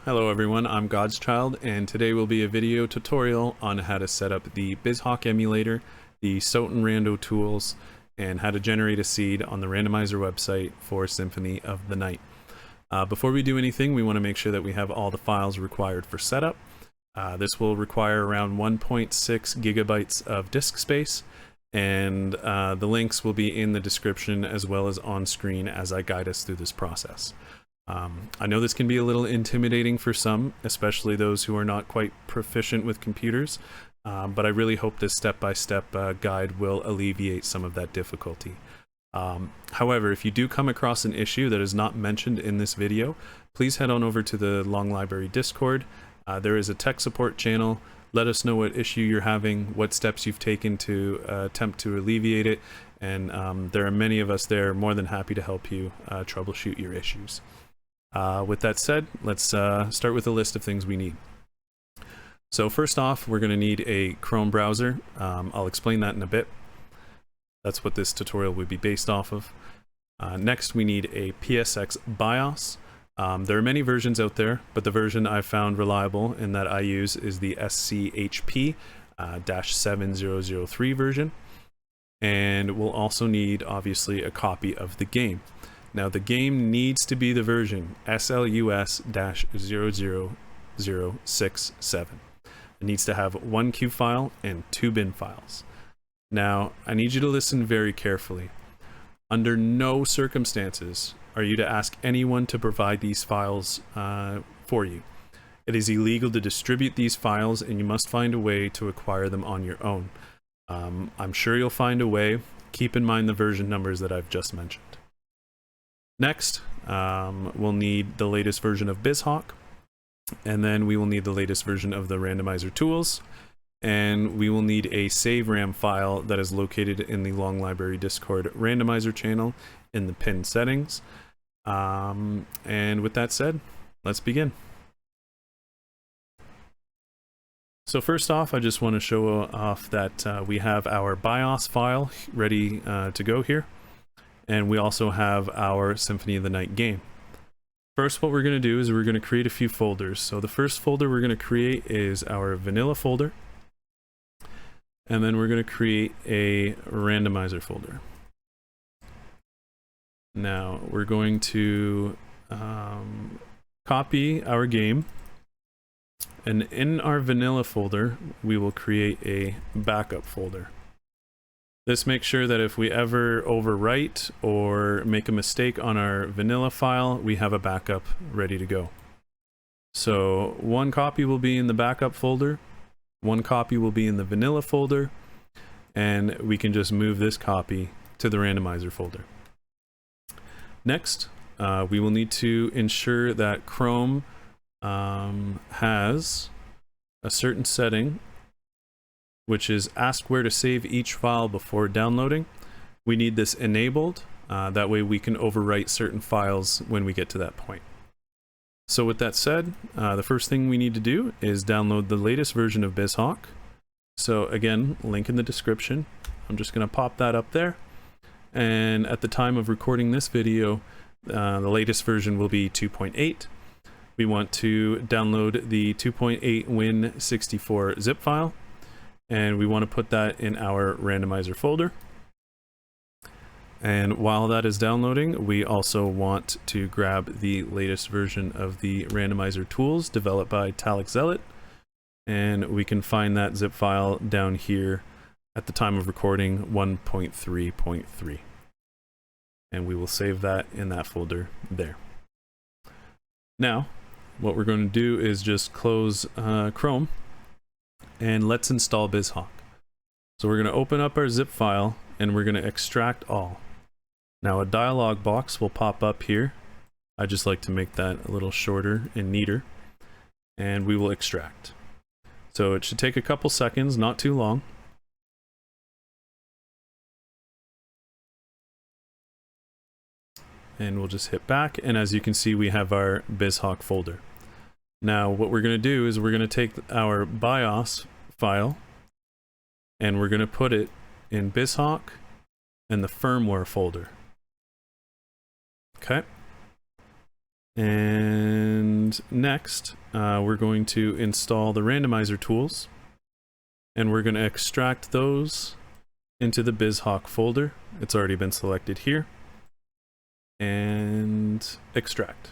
Hello everyone, I'm God's Child, and today will be a video tutorial on how to set up the BizHawk emulator, the SOTN Rando tools, and how to generate a seed on the randomizer website for Symphony of the Night. Before we do anything, we want to make sure that we have all the files required for setup. This will require around 1.6 gigabytes of disk space, and the links will be in the description as well as on screen as I guide us through this process. I know this can be a little intimidating for some, especially those who are not quite proficient with computers, but I really hope this step-by-step guide will alleviate some of that difficulty. However, if you do come across an issue that is not mentioned in this video, please head on over to the Long Library Discord. There is a tech support channel. Let us know what issue you're having, what steps you've taken to attempt to alleviate it, and there are many of us there more than happy to help you troubleshoot your issues. With that said, let's start with a list of things we need. So first off, we're going to need a Chrome browser. I'll explain that in a bit. That's what this tutorial would be based off of. Next, we need a PSX BIOS. There are many versions out there, but the version I've found reliable and that I use is the SCHP-7003 version. And we'll also need, obviously, a copy of the game. Now the game needs to be the version SLUS-00067. It needs to have one Q file and 2 bin files. Now I need you to listen very carefully. Under no circumstances are you to ask anyone to provide these files for you. It is illegal to distribute these files, and you must find a way to acquire them on your own. I'm sure you'll find a way. Keep in mind the version numbers that I've just mentioned. Next, we'll need the latest version of BizHawk, and then we will need the latest version of the Randomizer Tools, and we will need a save RAM file that is located in the Long Library Discord randomizer channel in the pinned settings. And with that said, let's begin. So first off, I just want to show off that we have our BIOS file ready to go here. And we also have our Symphony of the Night game. First, what we're going to do is we're going to create a few folders. So the first folder we're going to create is our vanilla folder. And then we're going to create a randomizer folder. Now we're going to copy our game. And in our vanilla folder, we will create a backup folder. This makes sure that if we ever overwrite or make a mistake on our vanilla file, we have a backup ready to go. So one copy will be in the backup folder, one copy will be in the vanilla folder, and we can just move this copy to the randomizer folder. Next, we will need to ensure that Chrome has a certain setting, which is ask where to save each file before downloading. We need this enabled, that way we can overwrite certain files when we get to that point. So with that said, the first thing we need to do is download the latest version of BizHawk. So again, link in the description. I'm just going to pop that up there. And at the time of recording this video, the latest version will be 2.8. We want to download the 2.8 Win64 zip file. And we want to put that in our randomizer folder. And while that is downloading, we also want to grab the latest version of the randomizer tools developed by TalicZealot. And we can find that zip file down here at the time of recording 1.3.3. And we will save that in that folder there. Now, what we're going to do is just close Chrome. And let's install BizHawk. So we're going to open up our zip file and we're going to extract all. Now a dialog box will pop up here. I just like to make that a little shorter and neater. And we will extract. So it should take a couple seconds, not too long. And we'll just hit back, and as you can see, we have our BizHawk folder. Now what we're going to do is we're going to take our BIOS file and we're going to put it in BizHawk and the firmware folder. Okay. And next, we're going to install the randomizer tools, and we're going to extract those into the BizHawk folder. It's already been selected here, and extract.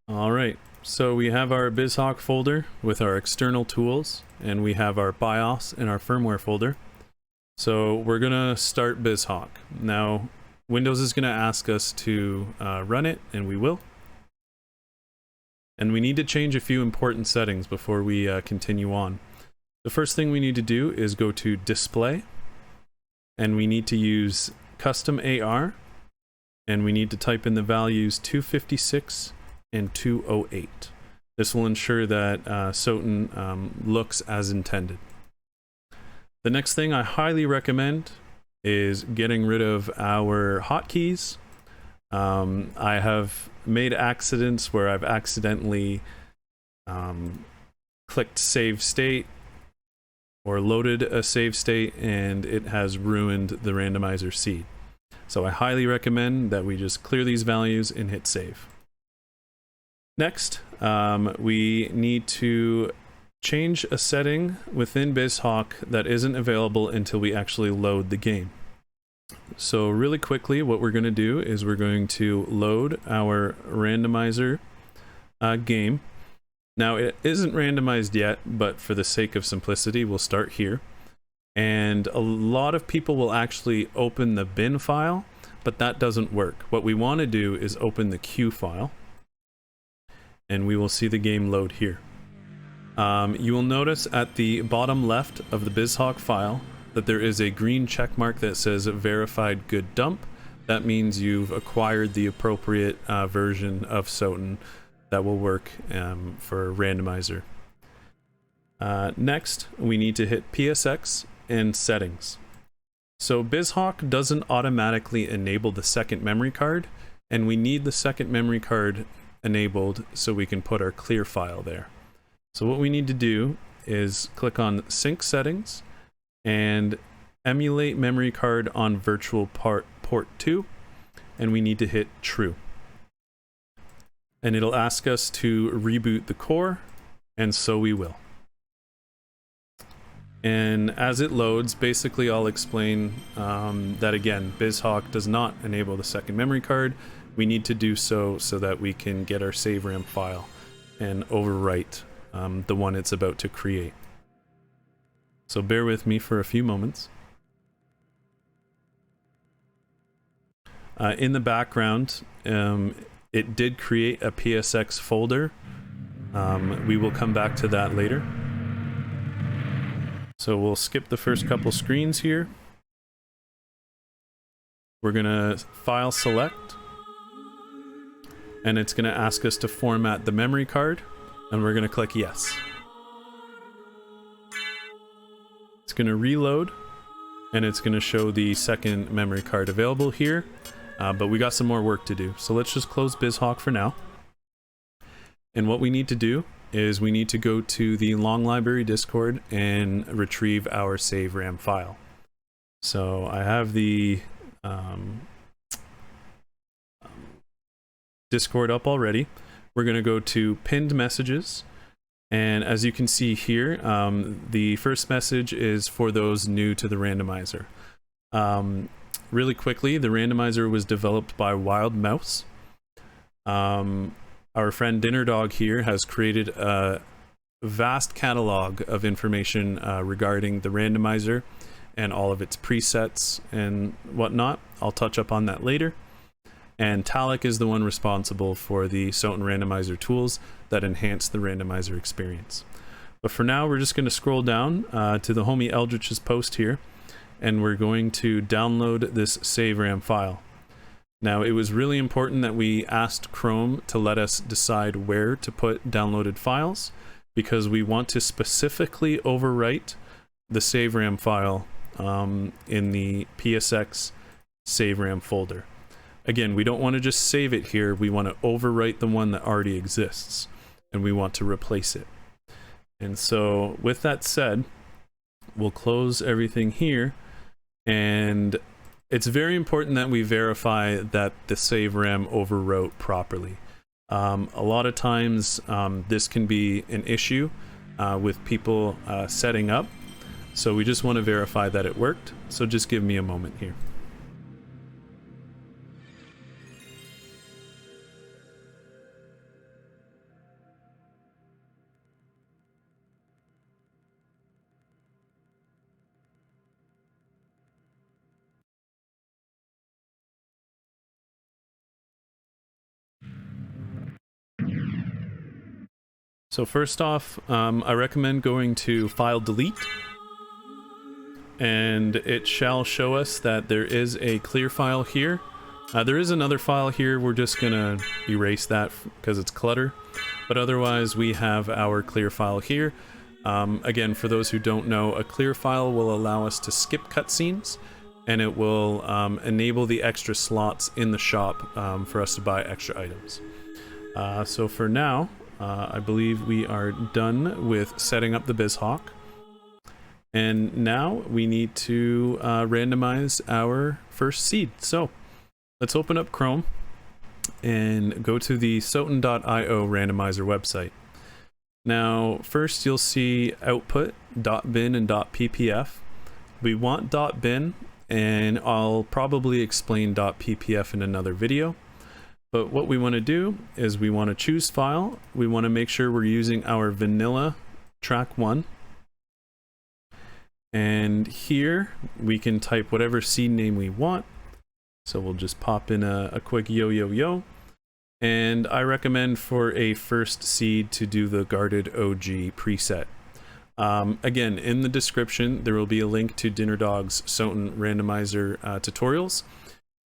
All right, so we have our BizHawk folder with our external tools, and we have our BIOS in our firmware folder. So we're gonna start BizHawk. Now, Windows is gonna ask us to run it, and we will. And we need to change a few important settings before we continue on. The first thing we need to do is go to Display, and we need to use Custom AR, and we need to type in the values 256 and 208. This will ensure that SOTN looks as intended. The next thing I highly recommend is getting rid of our hotkeys. I have made accidents where I've accidentally clicked save state or loaded a save state, and it has ruined the randomizer seed. So I highly recommend that we just clear these values and hit save. Next, we need to change a setting within BizHawk that isn't available until we actually load the game. So really quickly, what we're going to do is we're going to load our randomizer game. Now, it isn't randomized yet, but for the sake of simplicity, we'll start here. And a lot of people will actually open the bin file, but that doesn't work. What we want to do is open the Q file, and we will see the game load here. You will notice at the bottom left of the BizHawk file that there is a green check mark that says verified good dump. That means you've acquired the appropriate version of SOTN that will work for randomizer. Next, we need to hit PSX and settings. So BizHawk doesn't automatically enable the second memory card, and we need the second memory card enabled so we can put our clear file there. So what we need to do is click on sync settings and emulate memory card on virtual port 2, and we need to hit true. And it'll ask us to reboot the core, and so we will. And as it loads, basically I'll explain that again, BizHawk does not enable the second memory card. We need to do so that we can get our save RAM file and overwrite the one it's about to create. So bear with me for a few moments. In the background, it did create a PSX folder. We will come back to that later. So we'll skip the first couple screens here. We're gonna file select, and it's gonna ask us to format the memory card, and we're gonna click yes. It's gonna reload, and it's gonna show the second memory card available here, but we got some more work to do. So let's just close BizHawk for now. And what we need to do is we need to go to the long library Discord and retrieve our save RAM file. So I have the Discord up already. We're going to go to pinned messages, and as you can see here, the first message is for those new to the randomizer. Really quickly, the randomizer was developed by Wild Mouse. Our friend DinnerDog here has created a vast catalog of information regarding the randomizer and all of its presets and whatnot. I'll touch up on that later. And Talic is the one responsible for the SOTN Randomizer Tools that enhance the randomizer experience. But for now, we're just going to scroll down to the homie Eldritch's post here, and we're going to download this save RAM file. Now, it was really important that we asked Chrome to let us decide where to put downloaded files, because we want to specifically overwrite the save RAM file in the PSX save RAM folder. Again, we don't want to just save it here, we want to overwrite the one that already exists, and we want to replace it. And so, with that said, we'll close everything here, and it's very important that we verify that the save RAM overwrote properly. A lot of times this can be an issue with people setting up, so we just want to verify that it worked. So just give me a moment here. So first off, I recommend going to File Delete, and it shall show us that there is a clear file here. There is another file here, we're just gonna erase that because it's clutter, but otherwise we have our clear file here. Again, for those who don't know, a clear file will allow us to skip cutscenes, and it will enable the extra slots in the shop for us to buy extra items. So for now, I believe we are done with setting up the BizHawk. And now we need to randomize our first seed. So let's open up Chrome and go to the SOTN.io randomizer website. Now, first you'll see output .bin and .ppf. We want .bin, and I'll probably explain .ppf in another video. But what we want to do is we want to choose file. We want to make sure we're using our vanilla track 1. And here we can type whatever seed name we want. So we'll just pop in a quick yo. And I recommend for a first seed to do the guarded OG preset. Again, in the description, there will be a link to DinnerDog's SOTN Randomizer tutorials.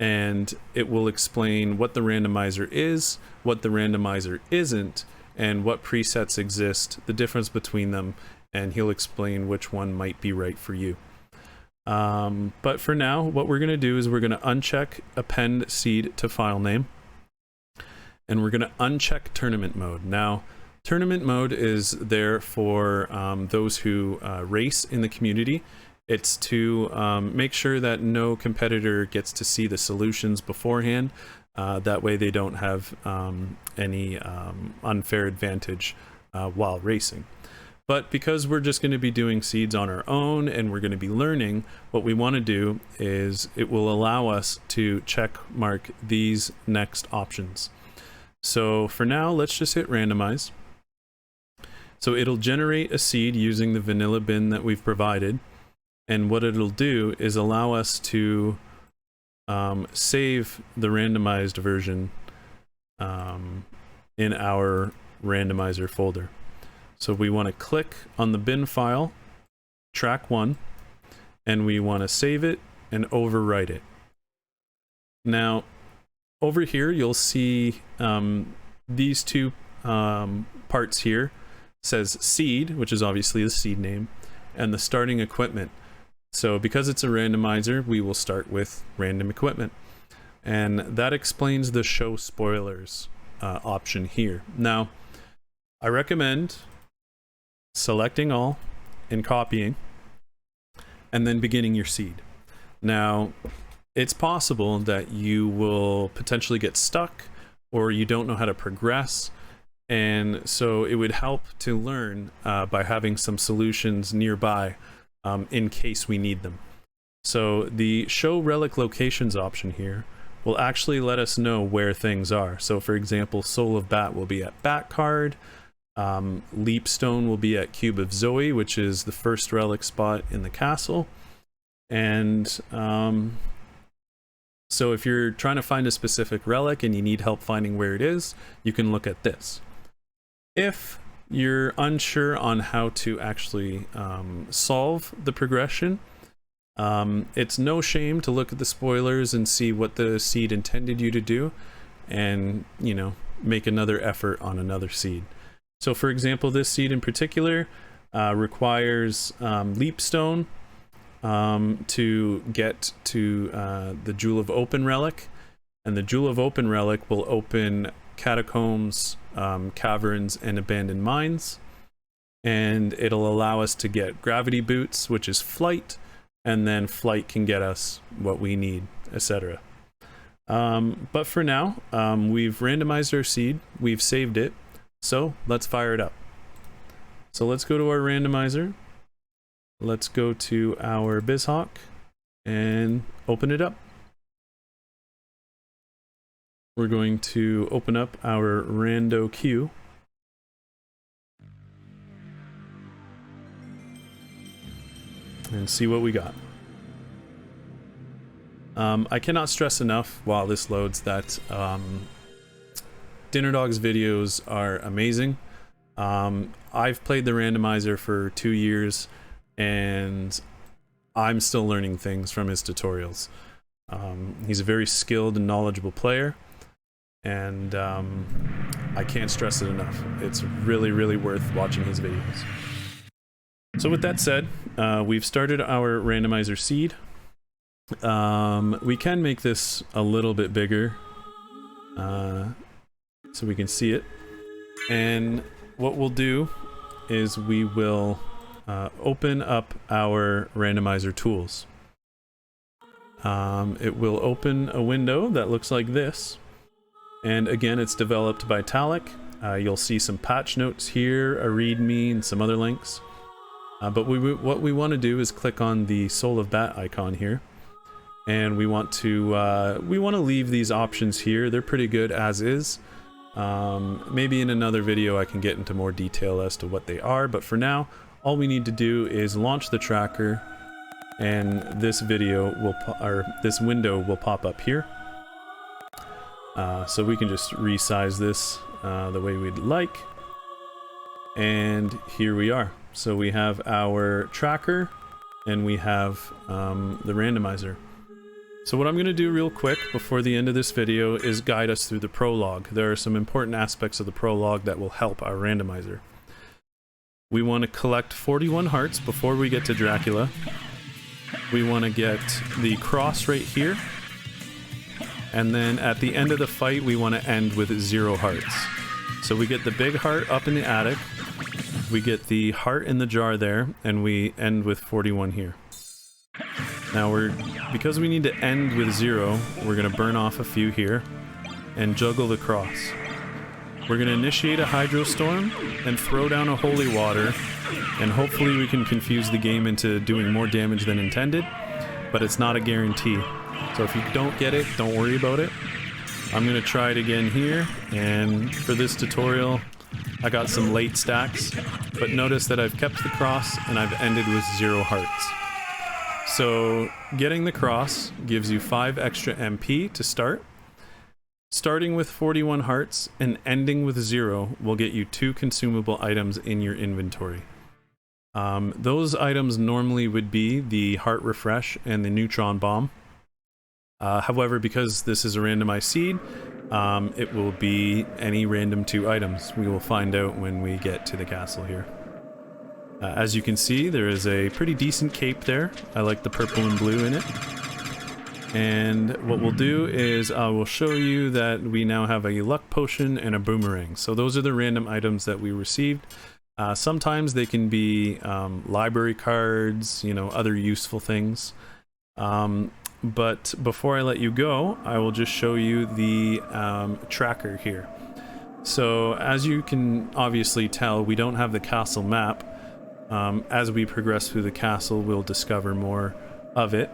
And it will explain what the randomizer is, what the randomizer isn't, and what presets exist, the difference between them, and he'll explain which one might be right for you. But for now, what we're going to do is we're going to uncheck append seed to file name, and we're going to uncheck tournament mode. Now, tournament mode is there for those who race in the community. It's to make sure that no competitor gets to see the solutions beforehand. That way they don't have any unfair advantage while racing. But because we're just going to be doing seeds on our own and we're going to be learning, what we want to do is it will allow us to check mark these next options. So for now, let's just hit randomize. So it'll generate a seed using the vanilla bin that we've provided. And what it'll do is allow us to save the randomized version in our randomizer folder. So we want to click on the bin file, track 1, and we want to save it and overwrite it. Now, over here, you'll see these two parts here. It says seed, which is obviously the seed name, and the starting equipment. So because it's a randomizer, we will start with random equipment. And that explains the show spoilers option here. Now, I recommend selecting all and copying, and then beginning your seed. Now, it's possible that you will potentially get stuck, or you don't know how to progress. And so it would help to learn by having some solutions nearby in case we need them. So the show relic locations option here will actually let us know where things are. So for example, Soul of Bat will be at Bat Card, Leapstone will be at Cube of Zoe, which is the first relic spot in the castle. And so if you're trying to find a specific relic and you need help finding where it is, you can look at this. If you're unsure on how to actually solve the progression, it's no shame to look at the spoilers and see what the seed intended you to do, and, you know, make another effort on another seed. So for example, this seed in particular requires Leapstone to get to the Jewel of Open relic, and the Jewel of Open relic will open catacombs, caverns, and abandoned mines, and it'll allow us to get gravity boots, which is flight, and then flight can get us what we need, etc. But for now, we've randomized our seed, we've saved it, so let's fire it up. So let's go to our randomizer, let's go to our BizHawk and open it up. We're going to open up our Rando queue. And see what we got. I cannot stress enough while this loads that DinnerDog's videos are amazing. I've played the randomizer for 2 years and I'm still learning things from his tutorials. He's a very skilled and knowledgeable player, and I can't stress it enough. It's really worth watching his videos. So with that said, we've started our randomizer seed. We can make this a little bit bigger so we can see it. And what we'll do is we will open up our randomizer tools. It will open a window that looks like this. And again, it's developed by Talic. You'll see some patch notes here, a README, and some other links. But what we want to do is click on the Soul of Bat icon here, and we want to leave these options here. They're pretty good as is. Maybe in another video I can get into more detail as to what they are, but for now, all we need to do is launch the tracker, and this window will pop up here. So we can just resize this the way we'd like, and here we are. So we have our tracker and we have the randomizer. So what I'm going to do real quick before the end of this video is guide us through the prologue. There are some important aspects of the prologue that will help our randomizer. We want to collect 41 hearts before we get to Dracula. We want to get the cross right here. And then at the end of the fight, we want to end with 0 hearts. So we get the big heart up in the attic. We get the heart in the jar there, and we end with 41 here. Now because we need to end with 0, we're going to burn off a few here and juggle the cross. We're going to initiate a hydrostorm and throw down a holy water, and hopefully we can confuse the game into doing more damage than intended, but it's not a guarantee. So if you don't get it, don't worry about it. I'm going to try it again here, and for this tutorial I got some late stacks, but notice that I've kept the cross and I've ended with 0 hearts. So getting the cross gives you 5 extra MP to start. Starting with 41 hearts and ending with 0 will get you 2 consumable items in your inventory. Those items normally would be the Heart Refresh and the Neutron Bomb. However, because this is a randomized seed, it will be any random 2 items. We will find out when we get to the castle here. As you can see, there is a pretty decent cape there. I like the purple and blue in it. And what we'll do is I will show you that we now have a luck potion and a boomerang. So those are the random items that we received. Sometimes they can be library cards, you know, other useful things. But before I let you go, I will just show you the tracker here. So as you can obviously tell, we don't have the castle map. As we progress through the castle, we'll discover more of it.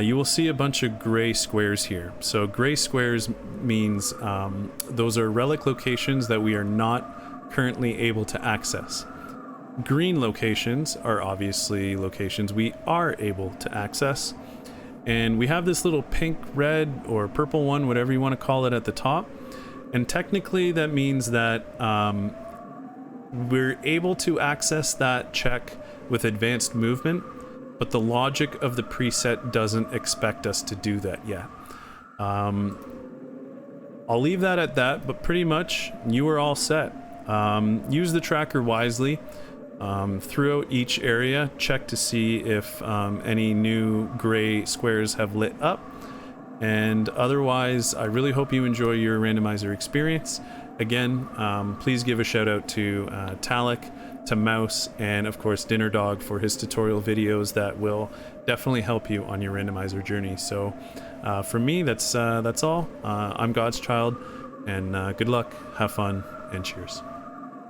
You will see a bunch of gray squares here. So gray squares means those are relic locations that we are not currently able to access. Green locations are obviously locations we are able to access. And we have this little pink, red, or purple one, whatever you want to call it, at the top. And technically that means that we're able to access that check with advanced movement, but the logic of the preset doesn't expect us to do that yet. I'll leave that at that, but pretty much you are all set. Use the tracker wisely. Throughout each area, check to see if any new gray squares have lit up. And otherwise, I really hope you enjoy your randomizer experience. Again, please give a shout out to Talic to Mouse, and of course DinnerDog for his tutorial videos that will definitely help you on your randomizer journey. So from me, that's all. I'm God's Child, and good luck, have fun, and cheers.